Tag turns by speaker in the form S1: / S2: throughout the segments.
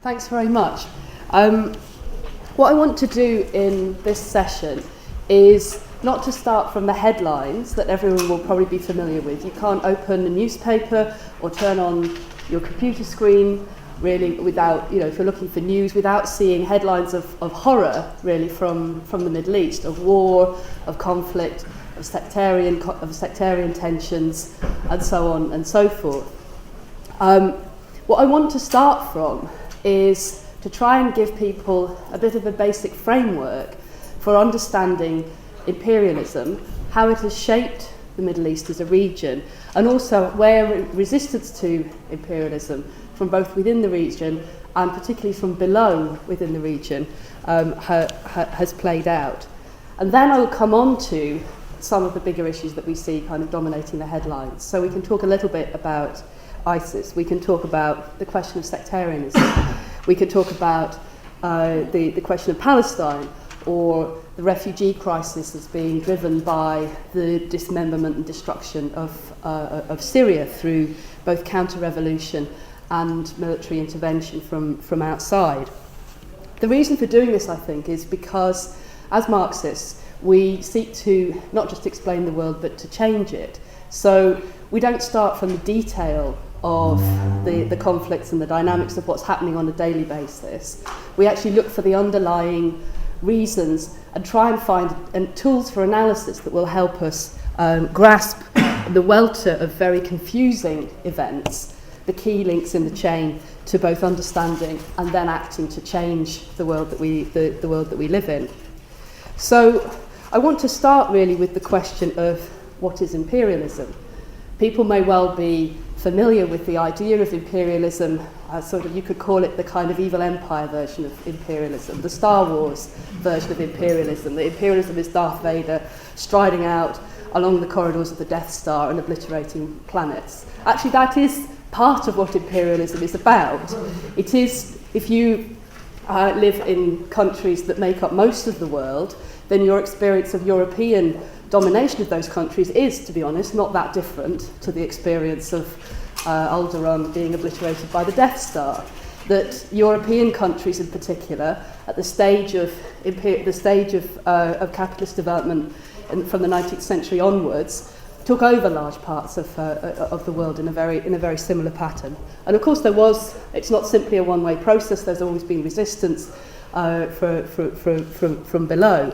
S1: Thanks very much. What I want to do in this session is not to start from the headlines that everyone will probably be familiar with. You can't open a newspaper or turn on your computer screen really without, if you're looking for news, without seeing headlines of horror really from the Middle East, of war, of conflict, of sectarian tensions, and so on and so forth. What I want to start from is to try and give people a bit of a basic framework for understanding imperialism, how it has shaped the Middle East as a region, and also where resistance to imperialism from both within the region and particularly from below within the region has played out. And then I will come on to some of the bigger issues that we see kind of dominating the headlines. So we can talk a little bit about ISIS, we can talk about the question of sectarianism, we can talk about the question of Palestine, or the refugee crisis as being driven by the dismemberment and destruction of Syria through both counter-revolution and military intervention from outside. The reason for doing this, I think, is because as Marxists, we seek to not just explain the world, but to change it. So we don't start from the detail of the conflicts and the dynamics of what's happening on a daily basis. We actually look for the underlying reasons and try and find tools for analysis that will help us grasp the welter of very confusing events, the key links in the chain to both understanding and then acting to change the world that we live in. So I want to start really with the question of what is imperialism. People may well be familiar with the idea of imperialism, you could call it the kind of evil empire version of imperialism, the Star Wars version of imperialism. The imperialism is Darth Vader striding out along the corridors of the Death Star and obliterating planets. Actually, that is part of what imperialism is about. It is, if you live in countries that make up most of the world, then your experience of European domination of those countries is, to be honest, not that different to the experience of Alderaan being obliterated by the Death Star. That European countries, in particular, at the stage of capitalist development from the 19th century onwards, took over large parts of the world in a very similar pattern. And of course, it's not simply a one-way process. There's always been resistance from below.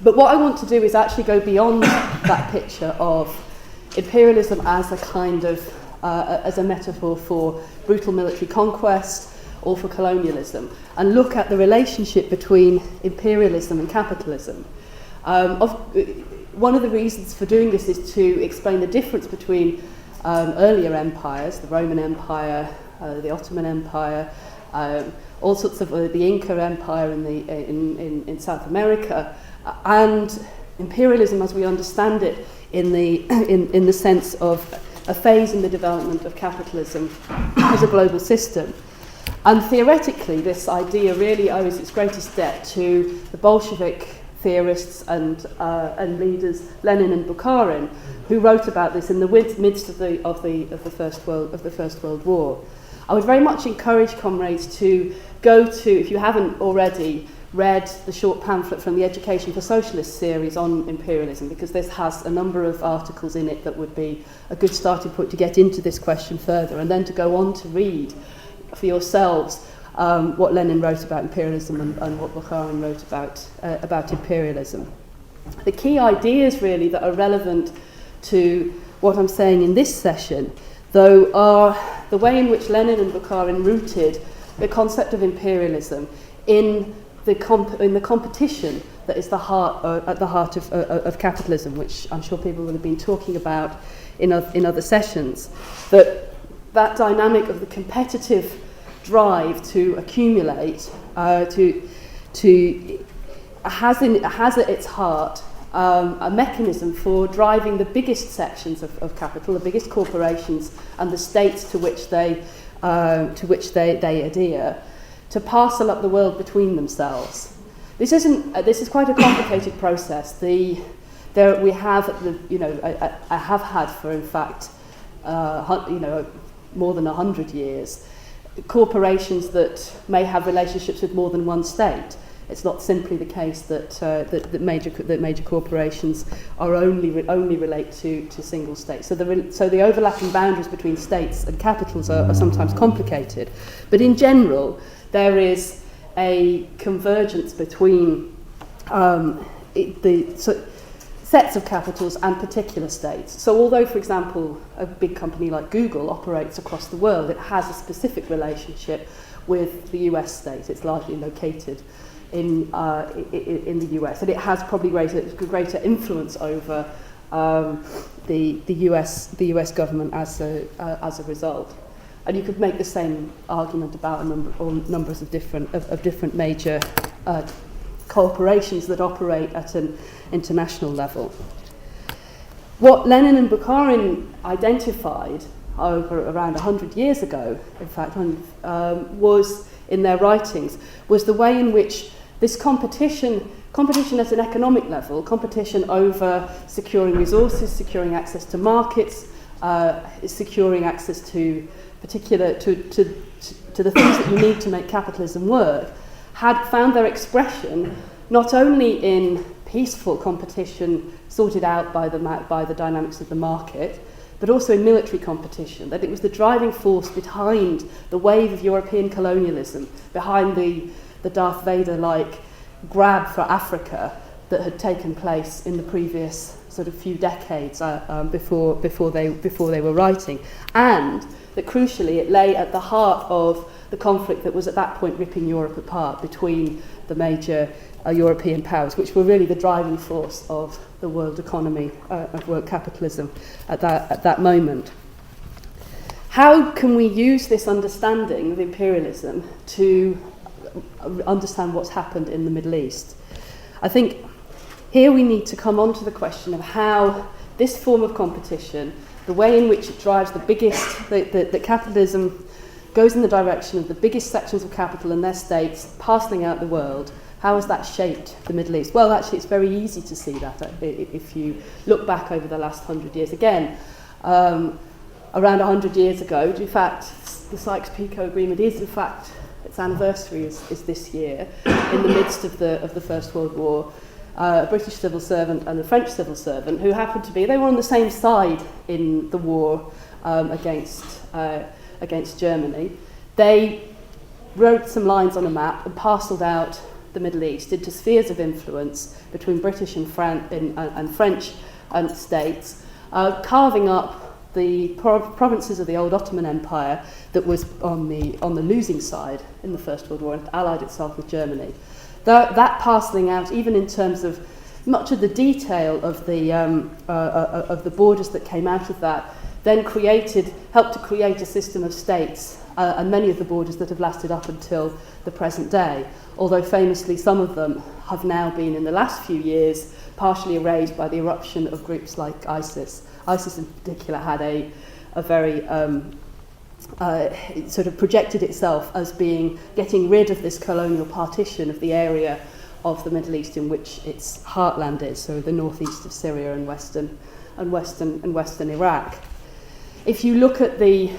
S1: But what I want to do is actually go beyond that picture of imperialism as a kind of as a metaphor for brutal military conquest or for colonialism, and look at the relationship between imperialism and capitalism. One of the reasons for doing this is to explain the difference between earlier empires, the Roman Empire, the Ottoman Empire, all sorts of the Inca Empire in South America, and imperialism as we understand it in the sense of a phase in the development of capitalism as a global system. And theoretically, this idea really owes its greatest debt to the Bolshevik theorists and leaders Lenin and Bukharin, who wrote about this in the midst of the First World War. I would very much encourage comrades to go to, if you haven't already, read the short pamphlet from the Education for Socialists series on imperialism, because this has a number of articles in it that would be a good starting point to get into this question further, and then to go on to read for yourselves what Lenin wrote about imperialism and what Bukharin wrote about imperialism. The key ideas really that are relevant to what I'm saying in this session, though, are the way in which Lenin and Bukharin rooted the concept of imperialism in the competition that is at the heart of capitalism, which I'm sure people will have been talking about in other sessions. That dynamic of the competitive drive to accumulate, has at its heart a mechanism for driving the biggest sections of capital, the biggest corporations, and the states to which they adhere, to parcel up the world between themselves. This is quite a complicated process. I have had for, in fact, more than 100 years, corporations that may have relationships with more than one state. It's not simply the case that major corporations are only relate to single states. So the overlapping boundaries between states and capitals are sometimes complicated. But in general, there is a convergence between sets of capitals and particular states. So although, for example, a big company like Google operates across the world, it has a specific relationship with the US state. It's largely located in the US, and it has probably greater influence over the US government as a result. And you could make the same argument about numbers of different major corporations that operate at an international level. What Lenin and Bukharin identified around 100 years ago, in fact, was in their writings, was the way in which this competition at an economic level, competition over securing resources, securing access to markets, securing access to the things that you need to make capitalism work, had found their expression not only in peaceful competition sorted out by the dynamics of the market, but also in military competition, that it was the driving force behind the wave of European colonialism, behind the Darth Vader-like grab for Africa that had taken place in the previous sort of few decades before they were writing, and that crucially it lay at the heart of the conflict that was at that point ripping Europe apart between the major European powers, which were really the driving force of the world economy, of world capitalism at that moment. How can we use this understanding of imperialism to understand what's happened in the Middle East? I think here we need to come on to the question of how this form of competition, the way in which it drives the biggest, that capitalism goes in the direction of the biggest sections of capital and their states parceling out the world, how has that shaped the Middle East? Well, actually, it's very easy to see that if you look back over the last 100 years. Again, around 100 years ago, in fact, the Sykes-Picot Agreement is, in fact, its anniversary is this year, in the midst of the First World War. A British civil servant and a French civil servant, who happened to be, they were on the same side in the war against Germany. They wrote some lines on a map and parcelled out the Middle East into spheres of influence between British and French states, carving up the provinces of the old Ottoman Empire that was on the losing side in the First World War and allied itself with Germany. That parcelling out, even in terms of much of the detail of the borders that came out of that, then helped to create a system of states, and many of the borders that have lasted up until the present day. Although famously some of them have now been, in the last few years, partially erased by the eruption of groups like ISIS. ISIS in particular had a very it sort of projected itself as getting rid of this colonial partition of the area of the Middle East in which its heartland is, so the northeast of Syria and western Iraq. If you look at the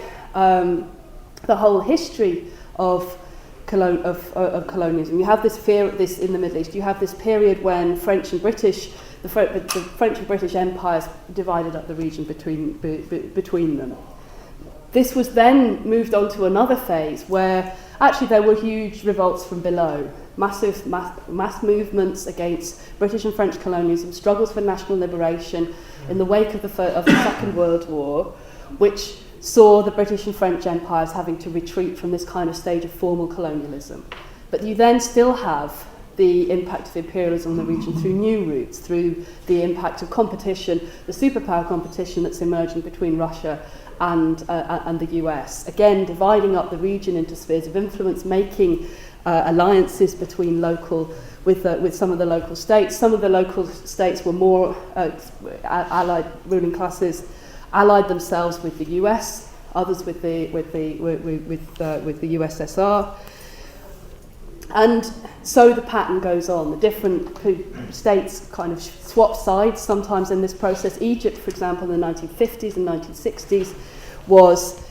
S1: whole history of colonialism, you have this in the Middle East. You have this period when the French and British empires divided up the region between them. This was then moved on to another phase where actually there were huge revolts from below, mass movements against British and French colonialism, struggles for national liberation in the wake of the Second World War, which saw the British and French empires having to retreat from this kind of stage of formal colonialism. But you then still have the impact of imperialism in the region through new routes, through the impact of competition, the superpower competition that's emerging between Russia and the US. Again, dividing up the region into spheres of influence, making alliances between with some of the local states. Some of the local states were more allied ruling classes, allied themselves with the US, others with the USSR. And so the pattern goes on. The different states kind of swap sides sometimes in this process. Egypt, for example, in the 1950s and 1960s was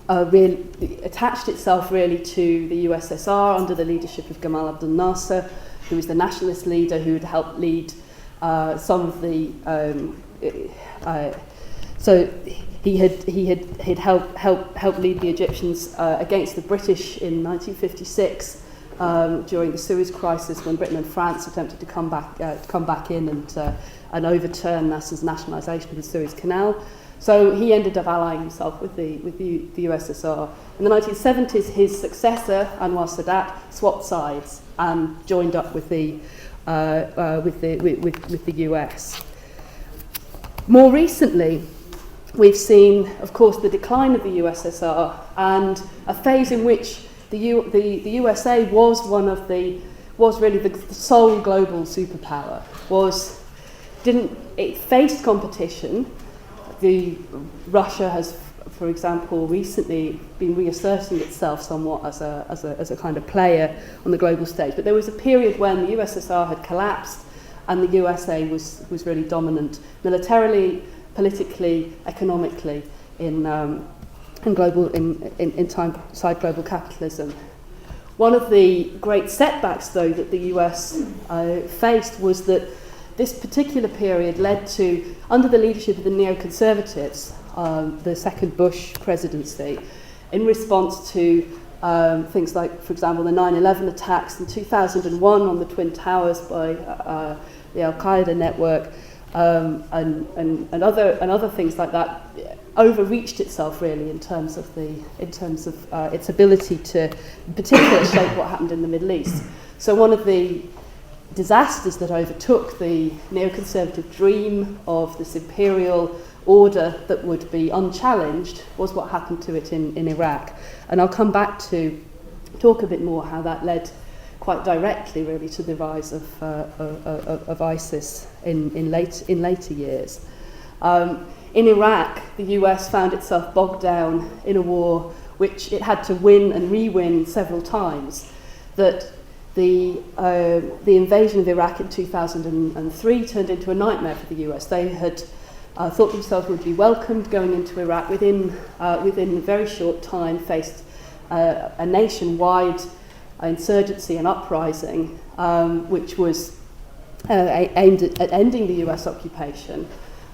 S1: really attached itself really to the USSR under the leadership of Gamal Abdel Nasser, who was the nationalist leader who had helped lead some of the. So he had helped lead the Egyptians against the British in 1956 during the Suez crisis, when Britain and France attempted to come back in and overturn Nasser's nationalisation of the Suez Canal. So he ended up allying himself with the USSR. In the 1970s, his successor Anwar Sadat swapped sides and joined up with the US. More recently, we've seen, of course, the decline of the USSR and a phase in which the USA was really the sole global superpower. It faced competition. Russia has, for example, recently been reasserting itself somewhat as a kind of player on the global stage. But there was a period when the USSR had collapsed and the USA was really dominant militarily, politically, economically inside global capitalism. One of the great setbacks, though, that the US faced was that this particular period led to, under the leadership of the neoconservatives, the second Bush presidency, in response to things like, for example, the 9/11 attacks in 2001 on the Twin Towers by the Al-Qaeda network, and other things like that, overreached itself really in terms of its ability to, in particular, shape what happened in the Middle East. So one of the disasters that overtook the neoconservative dream of this imperial order that would be unchallenged was what happened to it in Iraq. And I'll come back to talk a bit more how that led quite directly really to the rise of ISIS in later years. In Iraq, the US found itself bogged down in a war which it had to win and re-win several times. That the invasion of Iraq in 2003 turned into a nightmare for the US. They had thought themselves would be welcomed going into Iraq. Within a very short time, faced a nationwide insurgency and uprising, which was aimed at ending the US occupation.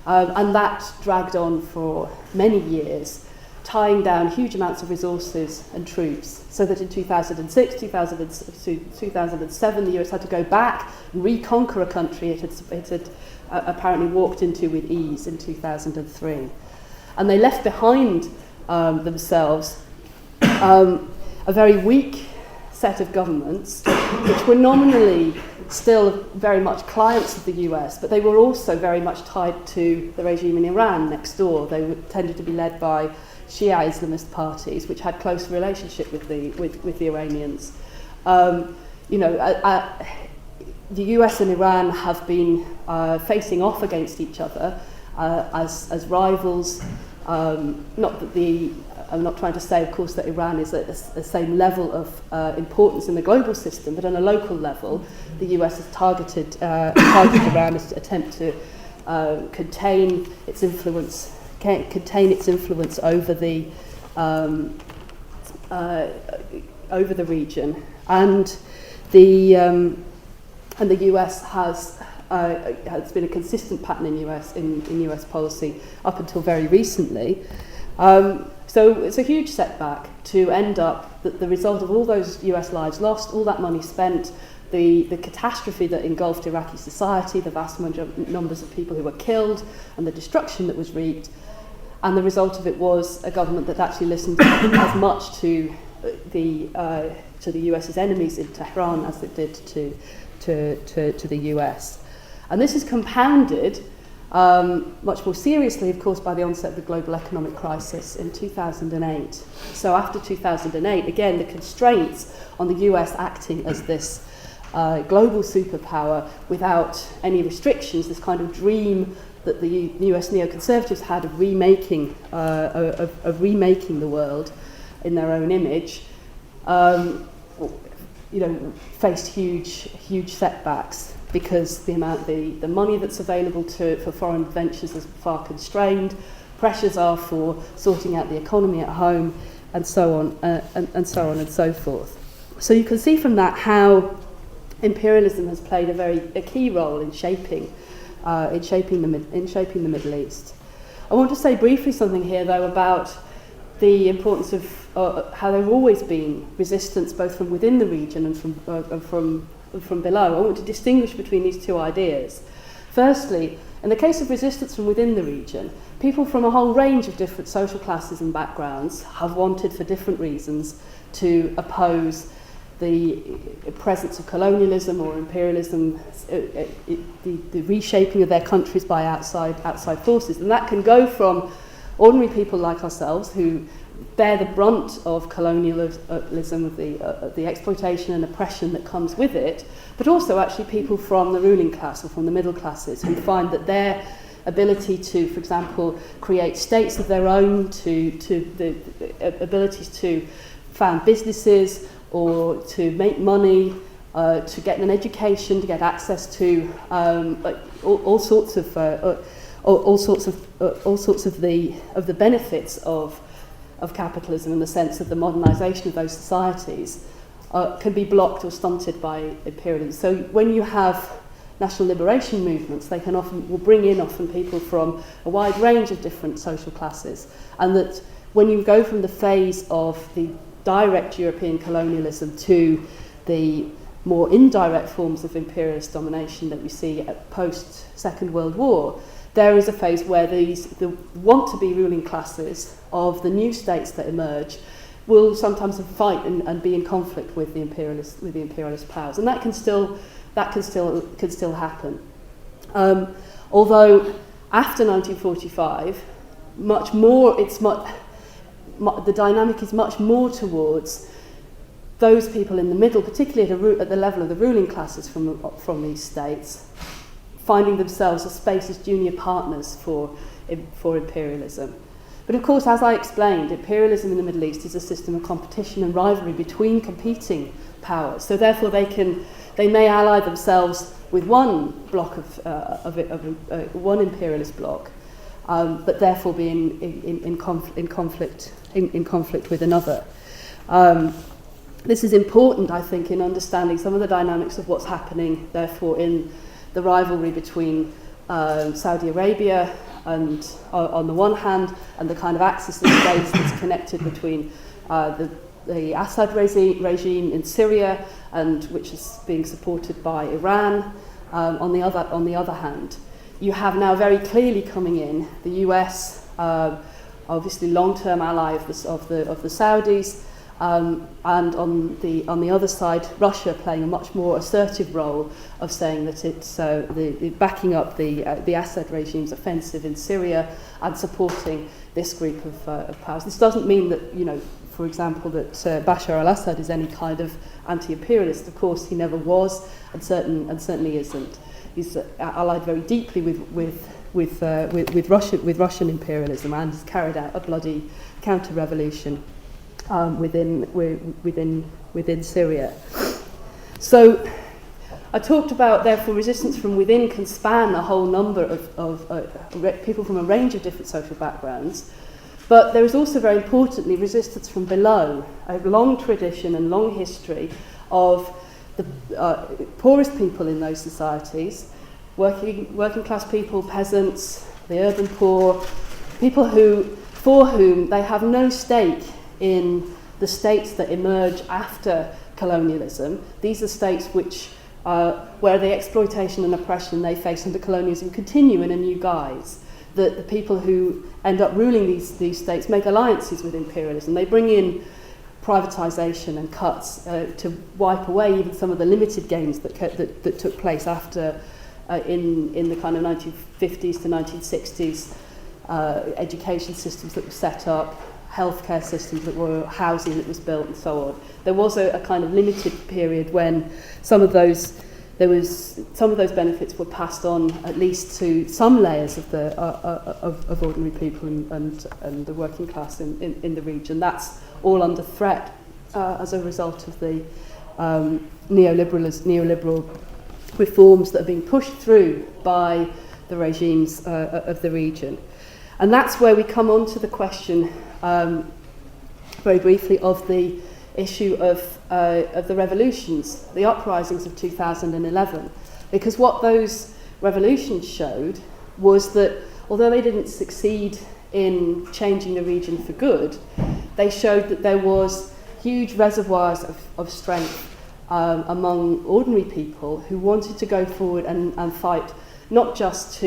S1: And that dragged on for many years, tying down huge amounts of resources and troops, so that in 2006, 2007, the US had to go back and reconquer a country it had apparently walked into with ease in 2003. And they left behind themselves a very weak set of governments, which were nominally still very much clients of the US, but they were also very much tied to the regime in Iran next door. They tended to be led by Shia Islamist parties, which had close relationship with the Iranians. The US and Iran have been facing off against each other as rivals. I'm not trying to say, of course, that Iran is at the same level of importance in the global system, but on a local level, the US has targeted Iran as to attempt to contain its influence over the region, and the US has been a consistent pattern in US policy up until very recently. So it's a huge setback to end up that the result of all those US lives lost, all that money spent, the catastrophe that engulfed Iraqi society, the vast numbers of people who were killed, and the destruction that was wreaked. And the result of it was a government that actually listened as much to the US's enemies in Tehran as it did to the US. And this is compounded much more seriously, of course, by the onset of the global economic crisis in 2008. So after 2008, again, the constraints on the US acting as this global superpower without any restrictions, this kind of dream that the US neoconservatives had of remaking the world in their own image, faced huge setbacks, because the money that's available for foreign ventures is far constrained. pressures are for sorting out the economy at home, and so on, and so on and so forth. So you can see from that how imperialism has played a key role in shaping the Middle East. I want to say briefly something here, though, about the importance of how there have always been resistance both from within the region and from below. I want to distinguish between these two ideas. Firstly, in the case of resistance from within the region, people from a whole range of different social classes and backgrounds have wanted, for different reasons, to oppose the presence of colonialism or imperialism, the reshaping of their countries by outside forces. And that can go from ordinary people like ourselves who bear the brunt of colonialism, of the exploitation and oppression that comes with it, but also actually people from the ruling class or from the middle classes who find that their ability to, for example, create states of their own, to the abilities to found businesses or to make money, to get an education, to get access to all sorts of the benefits of capitalism in the sense of the modernisation of those societies can be blocked or stunted by imperialism. So when you have national liberation movements, they will bring in often people from a wide range of different social classes, and that when you go from the phase of the direct European colonialism to the more indirect forms of imperialist domination that we see at post-Second World War, there is a phase where the want-to-be ruling classes of the new states that emerge will sometimes fight and be in conflict with the imperialist powers, and that can still happen. Although after 1945, the dynamic is much more towards those people in the middle, particularly at the level of the ruling classes from these states, finding themselves as space as junior partners for imperialism. But of course, as I explained, imperialism in the Middle East is a system of competition and rivalry between competing powers. So therefore, they may ally themselves with one block of one imperialist bloc, but therefore be in conflict with another. This is important, I think, in understanding some of the dynamics of what's happening, therefore, in the rivalry between Saudi Arabia and on the one hand, and the kind of axis of states that's connected between the Assad regime in Syria, and which is being supported by Iran. On the other hand, you have now very clearly coming in the US, obviously long-term ally of the Saudis, and on the other side, Russia playing a much more assertive role of saying that it's backing up the Assad regime's offensive in Syria and supporting this group of powers. This doesn't mean that, for example, that Bashar al-Assad is any kind of anti-imperialist. Of course, he never was, and certainly isn't. He's allied very deeply with Russian imperialism and has carried out a bloody counter-revolution within Syria. So I talked about, therefore, resistance from within can span a whole number of people from a range of different social backgrounds, but there is also, very importantly, resistance from below, a long tradition and long history of the poorest people in those societies, working class people, peasants, the urban poor, people for whom they have no stake in the states that emerge after colonialism. These are states where the exploitation and oppression they face under colonialism continue in a new guise. The people who end up ruling these states make alliances with imperialism. They bring in privatisation and cuts to wipe away even some of the limited gains that took place after in the kind of 1950s to 1960s education systems that were set up, healthcare systems that were, housing that was built, and so on. There was a kind of limited period when some of those benefits were passed on, at least to some layers of the of ordinary people and the working class in the region. That's all under threat as a result of the neoliberal reforms that are being pushed through by the regimes of the region. And that's where we come on to the question, very briefly, of the issue of the revolutions, the uprisings of 2011. Because what those revolutions showed was that although they didn't succeed in changing the region for good, they showed that there was huge reservoirs of strength among ordinary people who wanted to go forward and fight not just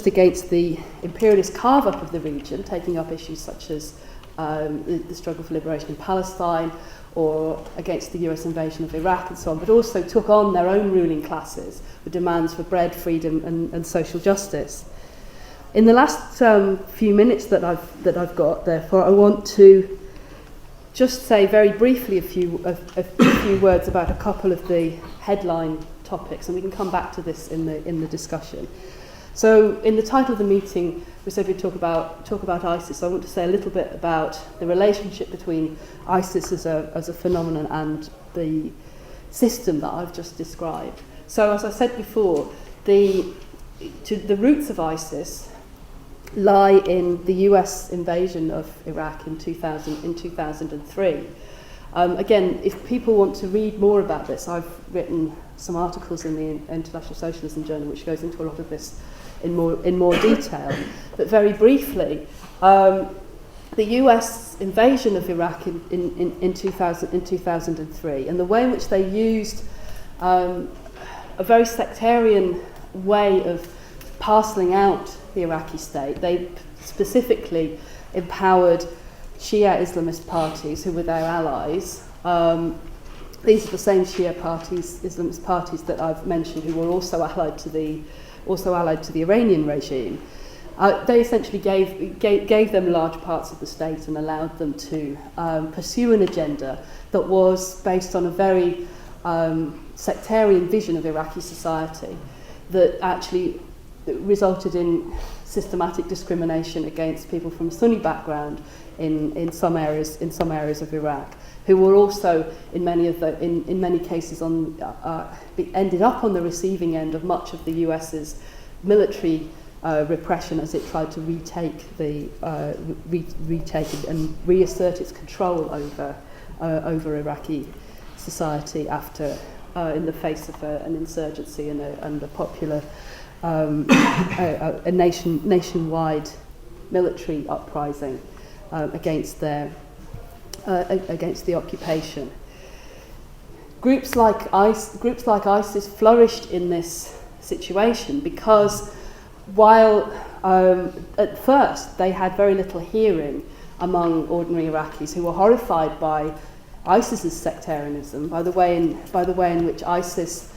S1: against the imperialist carve-up of the region, taking up issues such as the struggle for liberation in Palestine or against the US invasion of Iraq and so on, but also took on their own ruling classes with demands for bread, freedom and social justice. In the last few minutes that I've got, therefore, I want to just say very briefly a few words about a couple of the headline topics, and we can come back to this in the discussion. So, in the title of the meeting, we said we'd talk about ISIS. So I want to say a little bit about the relationship between ISIS as a phenomenon and the system that I've just described. So, as I said before, the roots of ISIS lie in the US invasion of Iraq in 2003. Again, if people want to read more about this, I've written some articles in the International Socialism Journal which goes into a lot of this in more detail. But very briefly, the US invasion of Iraq in 2003 and the way in which they used a very sectarian way of parceling out the Iraqi state. They specifically empowered Shia Islamist parties who were their allies. These are the same Shia parties, Islamist parties that I've mentioned, who were also allied to the Iranian regime. They essentially gave them large parts of the state and allowed them to pursue an agenda that was based on a very sectarian vision of Iraqi society that actually resulted in systematic discrimination against people from Sunni background in some areas of Iraq, who were also in many cases ended up on the receiving end of much of the US's military repression as it tried to retake and reassert its control over Iraqi society after in the face of an insurgency and a popular a nationwide military uprising against the occupation. Groups like ISIS flourished in this situation because while at first they had very little hearing among ordinary Iraqis who were horrified by ISIS's sectarianism, by the way in which ISIS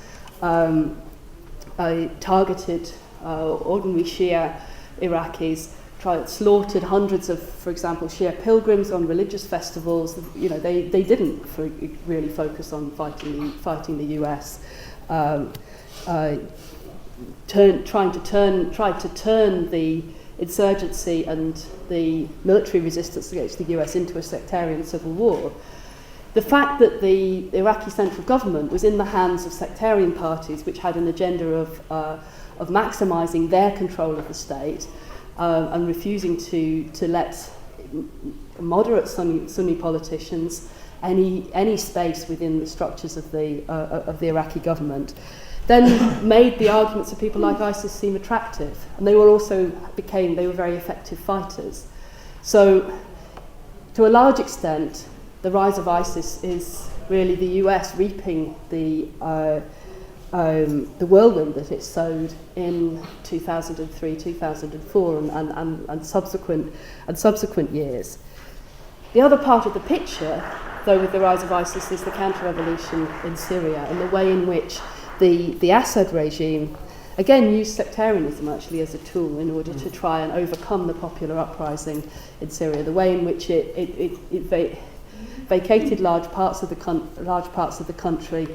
S1: targeted ordinary Shia Iraqis, slaughtered hundreds of, for example, Shia pilgrims on religious festivals. You know, they didn't really focus on fighting the US. Tried to turn the insurgency and the military resistance against the US into a sectarian civil war. The fact that the Iraqi central government was in the hands of sectarian parties which had an agenda of maximising their control of the state and refusing to let moderate Sunni politicians any space within the structures of the Iraqi government, then made the arguments of people like ISIS seem attractive, and they were very effective fighters. So, to a large extent, the rise of ISIS is really the US reaping the whirlwind that it sowed in 2003, 2004, and subsequent years. The other part of the picture, though, with the rise of ISIS is the counter-revolution in Syria and the way in which the Assad regime, again, used sectarianism actually as a tool in order to try and overcome the popular uprising in Syria. The way in which it vacated large parts of the country,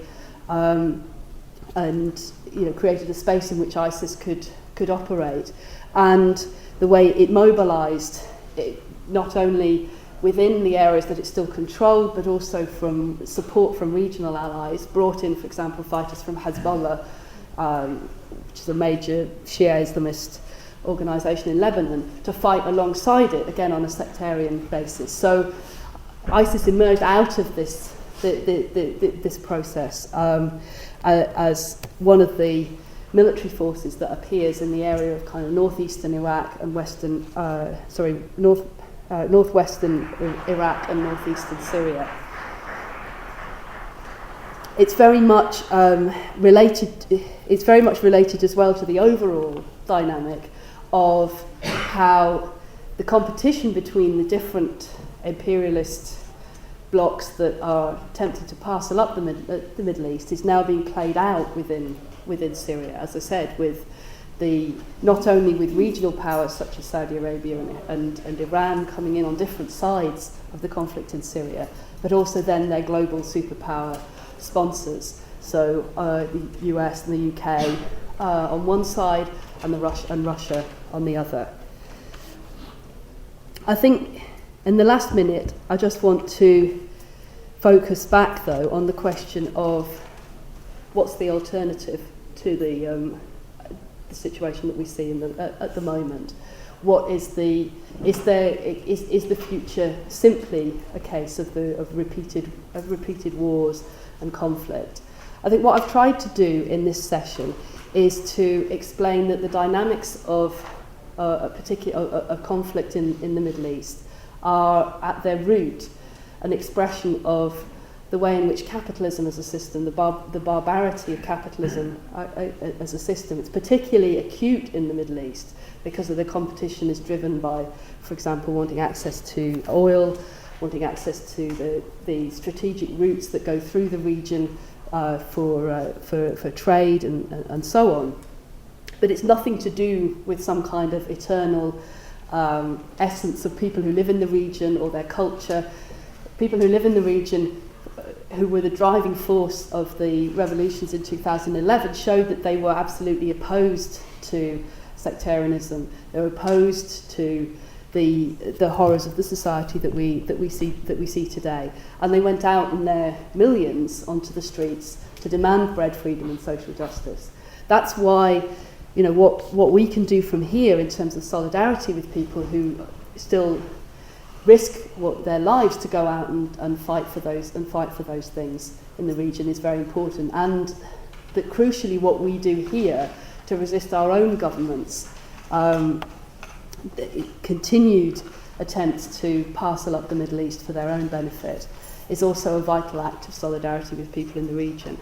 S1: and created a space in which ISIS could operate, and the way it mobilised not only within the areas that it still controlled, but also from support from regional allies, brought in, for example, fighters from Hezbollah, which is a major Shia Islamist organisation in Lebanon, to fight alongside it, again on a sectarian basis. So ISIS emerged out of this this process as one of the military forces that appears in the area of kind of northeastern Iraq and northwestern Iraq and northeastern Syria. It's very much related. It's very much related as well to the overall dynamic of how the competition between the different imperialist blocs that are attempting to parcel up the Middle East is now being played out within Syria, as I said, with not only with regional powers such as Saudi Arabia and Iran coming in on different sides of the conflict in Syria, but also then their global superpower sponsors, so the US and the UK on one side and Russia on the other. I think in the last minute I just want to focus back though on the question of what's the alternative to the situation that we see at the moment. What is the future simply a case of repeated wars and conflict? I think what I've tried to do in this session is to explain that the dynamics of a conflict in the Middle East are at their root an expression of the way in which capitalism as a system, the barbarity of capitalism as a system, it's particularly acute in the Middle East because of the competition is driven by, for example, wanting access to oil, wanting access to the strategic routes that go through the region for trade and so on. But it's nothing to do with some kind of eternal essence of people who live in the region or their culture. People who live in the region, who were the driving force of the revolutions in 2011, showed that they were absolutely opposed to sectarianism. They were opposed to the horrors of the society that we see today, and they went out in their millions onto the streets to demand bread, freedom, and social justice. That's why, what we can do from here in terms of solidarity with people who still risk their lives to go out and fight for those things in the region is very important, and that crucially what we do here to resist our own governments continued attempts to parcel up the Middle East for their own benefit is also a vital act of solidarity with people in the region.